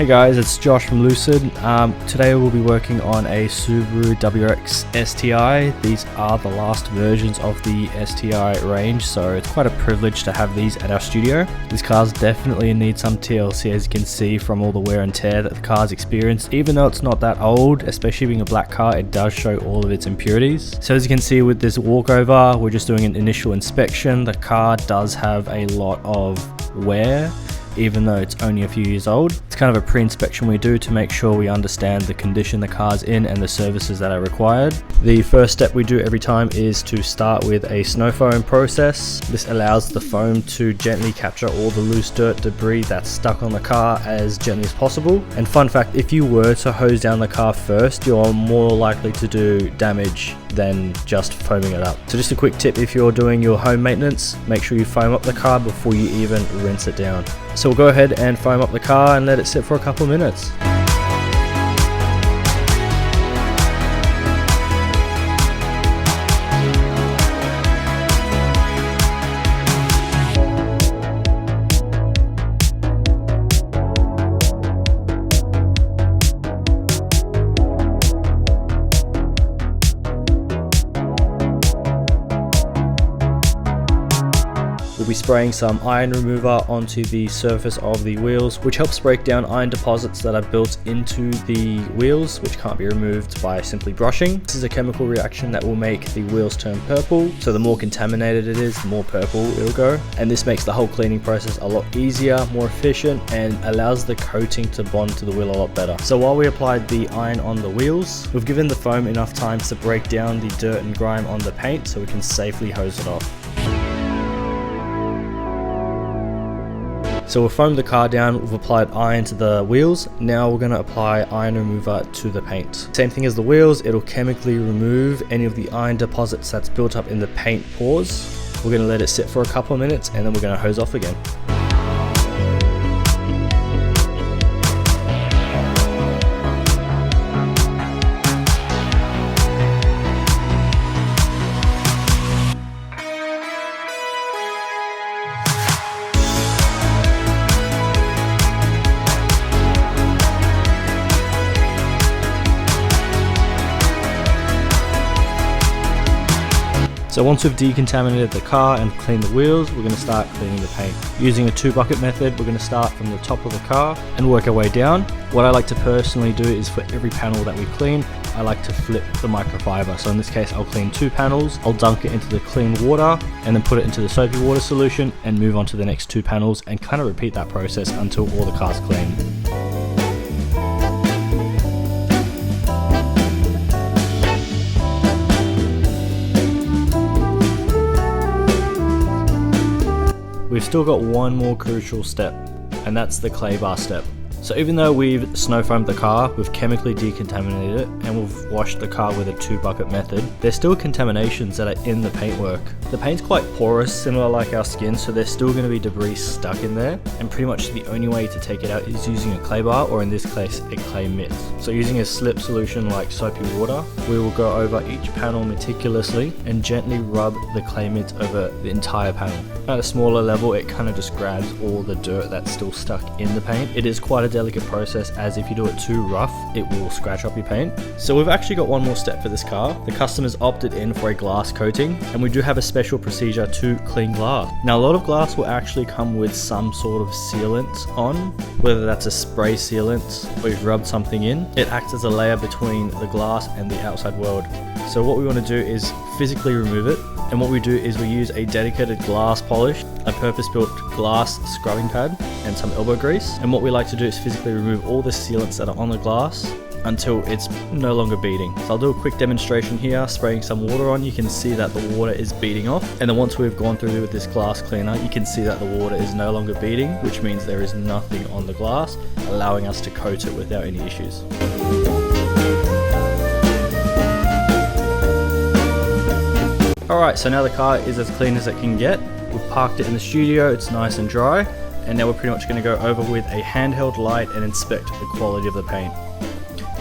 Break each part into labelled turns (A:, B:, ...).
A: Hey guys, it's Josh from Lucid. Today we'll be working on a Subaru WRX STI. These are the last versions of the STI range, so it's quite a privilege to have these at our studio. These cars definitely need some TLC, as you can see from all the wear and tear that the car's experienced. Even though it's not that old, especially being a black car, it does show all of its impurities. So as you can see with this walkover, we're just doing an initial inspection. The car does have a lot of wear, even though it's only a few years old. It's kind of a pre-inspection we do to make sure we understand the condition the car's in and the services that are required. The first step we do every time is to start with a snow foam process. This allows the foam to gently capture all the loose dirt debris that's stuck on the car as gently as possible. And fun fact, if you were to hose down the car first, you're more likely to do damage than just foaming it up. So just a quick tip, if you're doing your home maintenance, make sure you foam up the car before you even rinse it down. So we'll go ahead and foam up the car and let it sit for a couple of minutes. We'll be spraying some iron remover onto the surface of the wheels, which helps break down iron deposits that are built into the wheels, which can't be removed by simply brushing. This is a chemical reaction that will make the wheels turn purple, so the more contaminated it is, the more purple it'll go. And this makes the whole cleaning process a lot easier, more efficient, and allows the coating to bond to the wheel a lot better. So while we applied the iron on the wheels, we've given the foam enough time to break down the dirt and grime on the paint so we can safely hose it off. So we've foamed the car down, we've applied iron to the wheels. Now we're going to apply iron remover to the paint. Same thing as the wheels, it'll chemically remove any of the iron deposits that's built up in the paint pores. We're going to let it sit for a couple of minutes and then we're going to hose off again. So once we've decontaminated the car and cleaned the wheels, we're going to start cleaning the paint. Using a 2-bucket method, we're going to start from the top of the car and work our way down. What I like to personally do is for every panel that we clean, I like to flip the microfiber. So in this case, I'll clean 2 panels, I'll dunk it into the clean water and then put it into the soapy water solution and move on to the next 2 panels and kind of repeat that process until all the car's clean. We've still got one more crucial step, and that's the clay bar step. So even though we've snow foamed the car, we've chemically decontaminated it, and we've washed the car with a 2-bucket method, there's still contaminations that are in the paintwork. The paint's quite porous, similar like our skin, so there's still going to be debris stuck in there, and pretty much the only way to take it out is using a clay bar, or in this case, a clay mitt. So using a slip solution like soapy water, we will go over each panel meticulously and gently rub the clay mitt over the entire panel. At a smaller level, it kind of just grabs all the dirt that's still stuck in the paint. It is quite a delicate process, as if you do it too rough, it will scratch up your paint. So we've actually got one more step for this car. The customer's opted in for a glass coating, and we do have a special procedure to clean glass. Now a lot of glass will actually come with some sort of sealant on, whether that's a spray sealant or you've rubbed something in. It acts as a layer between the glass and the outside world. So what we want to do is physically remove it, and what we do is we use a dedicated glass polish, a purpose-built glass scrubbing pad, and some elbow grease. And what we like to do is physically remove all the sealants that are on the glass until it's no longer beading. So I'll do a quick demonstration here, spraying some water on. You can see that the water is beading off, and then once we've gone through with this glass cleaner, you can see that the water is no longer beading, which means there is nothing on the glass, allowing us to coat it without any issues. Alright, so now the car is as clean as it can get. We've parked it in the studio, it's nice and dry, and now we're pretty much going to go over with a handheld light and inspect the quality of the paint.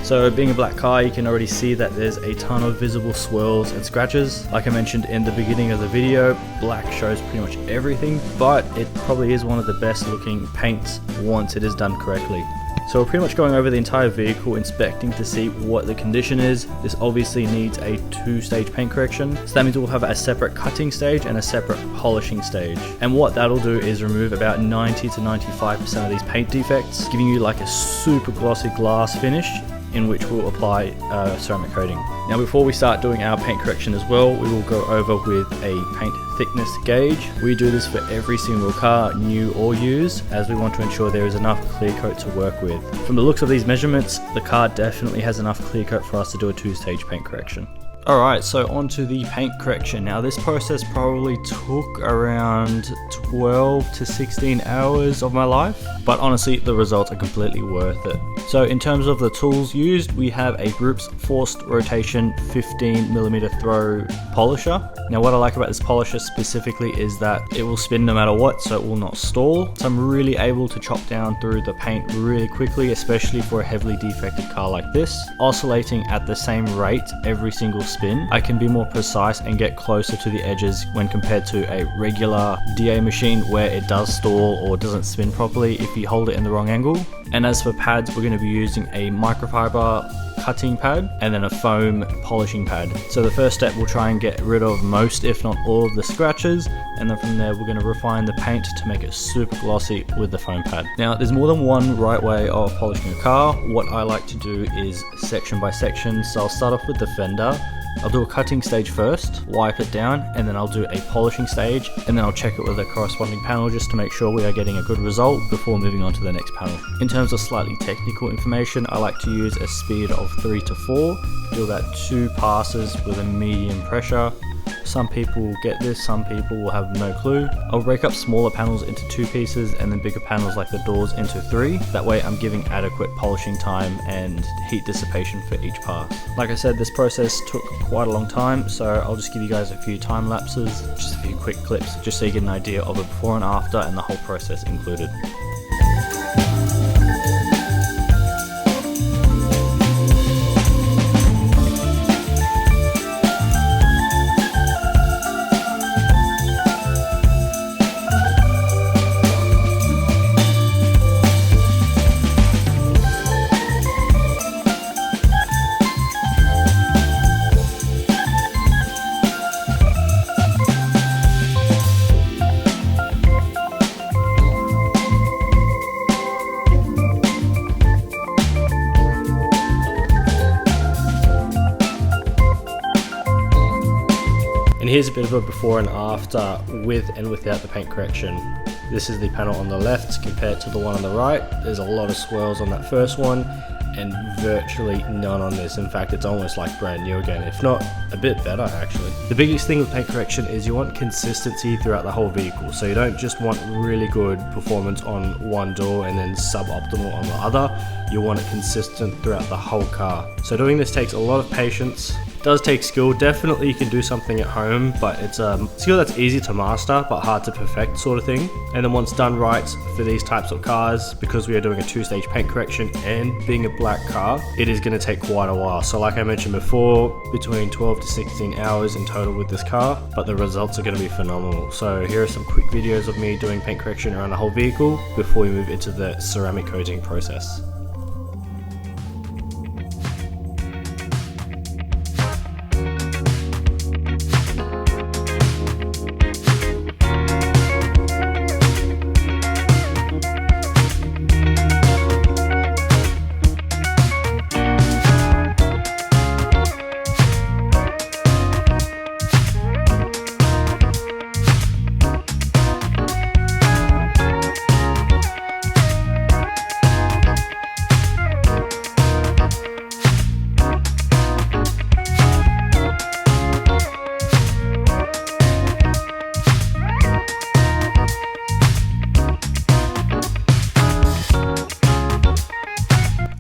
A: So being a black car, you can already see that there's a ton of visible swirls and scratches. Like I mentioned in the beginning of the video, black shows pretty much everything, but it probably is one of the best looking paints once it is done correctly. So we're pretty much going over the entire vehicle, inspecting to see what the condition is. This obviously needs a 2-stage paint correction. So that means we'll have a separate cutting stage and a separate polishing stage. And what that'll do is remove about 90 to 95% of these paint defects, giving you like a super glossy glass finish in which we'll apply ceramic coating. Now before we start doing our paint correction as well, we will go over with a paint thickness gauge. We do this for every single car, new or used, as we want to ensure there is enough clear coat to work with. From the looks of these measurements, the car definitely has enough clear coat for us to do a 2-stage paint correction. Alright, so on to the paint correction. Now this process probably took around 12 to 16 hours of my life, but honestly the results are completely worth it. So in terms of the tools used, we have a Group's forced rotation 15mm throw polisher. Now what I like about this polisher specifically is that it will spin no matter what, so it will not stall. So I'm really able to chop down through the paint really quickly, especially for a heavily defected car like this. Oscillating at the same rate every single spin, I can be more precise and get closer to the edges when compared to a regular DA machine where it does stall or doesn't spin properly if you hold it in the wrong angle. And as for pads, we're going to be using a microfiber cutting pad and then a foam polishing pad. So the first step, we'll try and get rid of most if not all of the scratches, and then from there we're going to refine the paint to make it super glossy with the foam pad. Now there's more than one right way of polishing a car. What I like to do is section by section. So I'll start off with the fender. I'll do a cutting stage first, wipe it down, and then I'll do a polishing stage, and then I'll check it with a corresponding panel just to make sure we are getting a good result before moving on to the next panel. In terms of slightly technical information, I like to use a speed of 3 to 4, do about 2 passes with a medium pressure. Some people will get this, some people will have no clue. I'll break up smaller panels into 2 pieces and then bigger panels like the doors into 3. That way I'm giving adequate polishing time and heat dissipation for each pass. Like I said, this process took quite a long time, so I'll just give you guys a few time lapses, just a few quick clips, just so you get an idea of a before and after and the whole process included. And here's a bit of a before and after with and without the paint correction. This is the panel on the left compared to the one on the right. There's a lot of swirls on that first one and virtually none on this. In fact, it's almost like brand new again, if not a bit better actually. The biggest thing with paint correction is you want consistency throughout the whole vehicle. So you don't just want really good performance on one door and then suboptimal on the other. You want it consistent throughout the whole car. So doing this takes a lot of patience. Does take skill. Definitely you can do something at home, but it's a skill that's easy to master but hard to perfect sort of thing. And then once done right for these types of cars, because we are doing a 2-stage paint correction and being a black car, it is going to take quite a while. So like I mentioned before, between 12 to 16 hours in total with this car, but the results are going to be phenomenal. So here are some quick videos of me doing paint correction around the whole vehicle before we move into the ceramic coating process.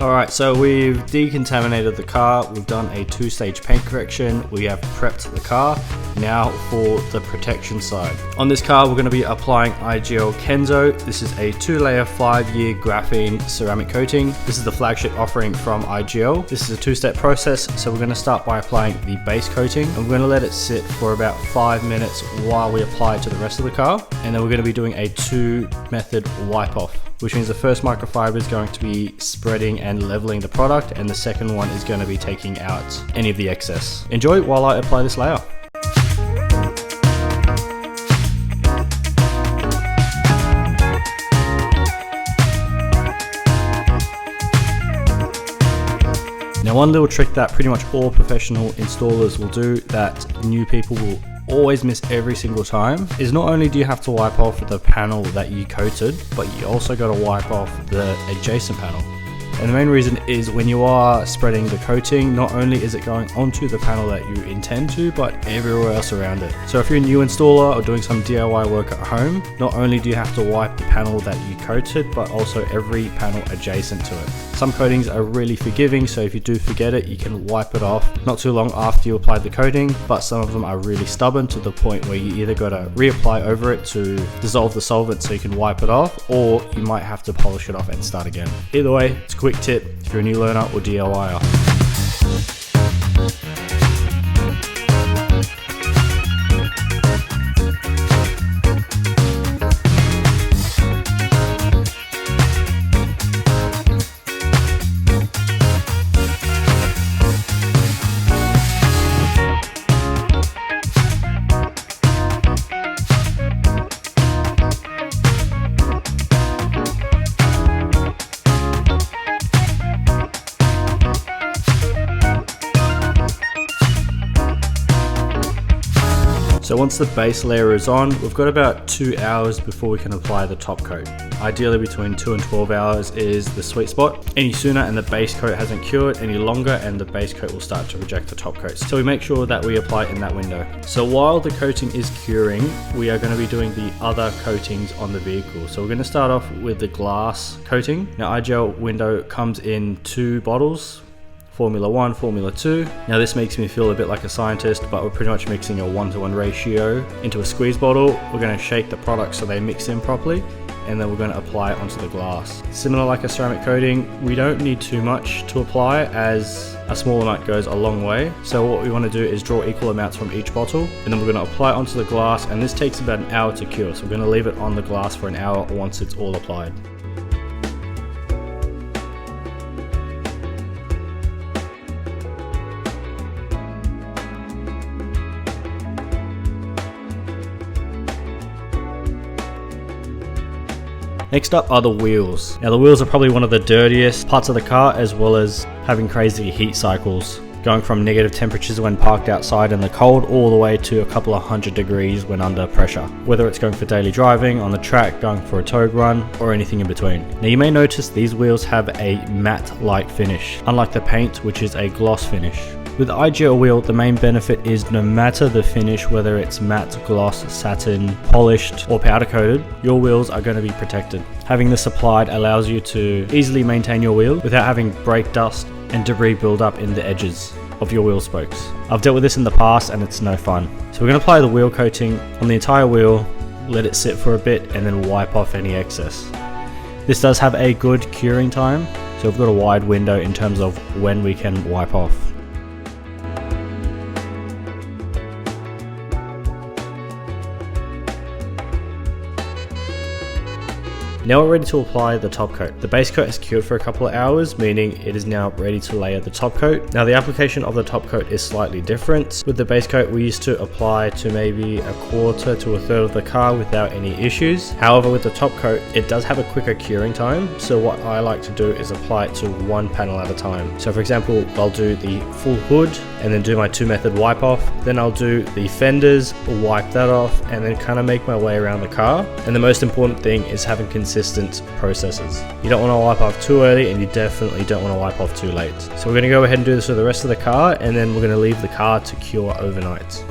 A: Alright, so we've decontaminated the car, we've done a 2-stage paint correction, we have prepped the car. Now for the protection side. On this car we're going to be applying IGL Kenzo. This is a 2-layer 5-year graphene ceramic coating. This is the flagship offering from IGL. This is a 2-step process, so we're going to start by applying the base coating. And we're going to let it sit for about 5 minutes while we apply it to the rest of the car. And then we're going to be doing a 2-method wipe off. which means the first microfiber is going to be spreading and leveling the product, and the second one is going to be taking out any of the excess. Enjoy while I apply this layer. Now, one little trick that pretty much all professional installers will do that new people will always miss every single time is not only do you have to wipe off the panel that you coated, but you also got to wipe off the adjacent panel. And the main reason is when you are spreading the coating, not only is it going onto the panel that you intend to, but everywhere else around it. So if you're a new installer or doing some DIY work at home, not only do you have to wipe the panel that you coated, but also every panel adjacent to it. Some coatings are really forgiving, so if you do forget it, you can wipe it off not too long after you applied the coating, but some of them are really stubborn to the point where you either got to reapply over it to dissolve the solvent so you can wipe it off, or you might have to polish it off and start again. Either way, it's a quick tip if you're a new learner or DIYer. So once the base layer is on, we've got about 2 hours before we can apply the top coat. Ideally between 2 and 12 hours is the sweet spot. Any sooner and the base coat hasn't cured, any longer and the base coat will start to reject the top coat. So we make sure that we apply it in that window. So while the coating is curing, we are going to be doing the other coatings on the vehicle. So we're going to start off with the glass coating. Now IGL window comes in 2 bottles. Formula 1, Formula 2. Now this makes me feel a bit like a scientist, but we're pretty much mixing a 1-to-1 ratio into a squeeze bottle. We're going to shake the product so they mix in properly, and then we're going to apply it onto the glass. Similar like a ceramic coating, we don't need too much to apply as a small amount goes a long way. So what we want to do is draw equal amounts from each bottle, and then we're going to apply it onto the glass, and this takes about an hour to cure. So we're going to leave it on the glass for an hour once it's all applied. Next up are the wheels. Now the wheels are probably one of the dirtiest parts of the car, as well as having crazy heat cycles, going from negative temperatures when parked outside in the cold all the way to a couple of 100 degrees when under pressure. Whether it's going for daily driving, on the track, going for a tow run, or anything in between. Now you may notice these wheels have a matte-like finish, unlike the paint, which is a gloss finish. With the IGL wheel, the main benefit is no matter the finish, whether it's matte, gloss, satin, polished, or powder coated, your wheels are going to be protected. Having this applied allows you to easily maintain your wheel without having brake dust and debris build up in the edges of your wheel spokes. I've dealt with this in the past and it's no fun. So we're going to apply the wheel coating on the entire wheel, let it sit for a bit, and then wipe off any excess. This does have a good curing time, so we've got a wide window in terms of when we can wipe off. Now we're ready to apply the top coat. The base coat has cured for a couple of hours, meaning it is now ready to layer the top coat. Now the application of the top coat is slightly different. With the base coat, we used to apply to maybe a quarter to a third of the car without any issues. However, with the top coat, it does have a quicker curing time. So what I like to do is apply it to one panel at a time. So for example, I'll do the full hood and then do my 2-method wipe off. Then I'll do the fenders, wipe that off, and then kind of make my way around the car. And the most important thing is having consistent processes. You don't want to wipe off too early, and you definitely don't want to wipe off too late. So we're going to go ahead and do this with the rest of the car, and then we're going to leave the car to cure overnight.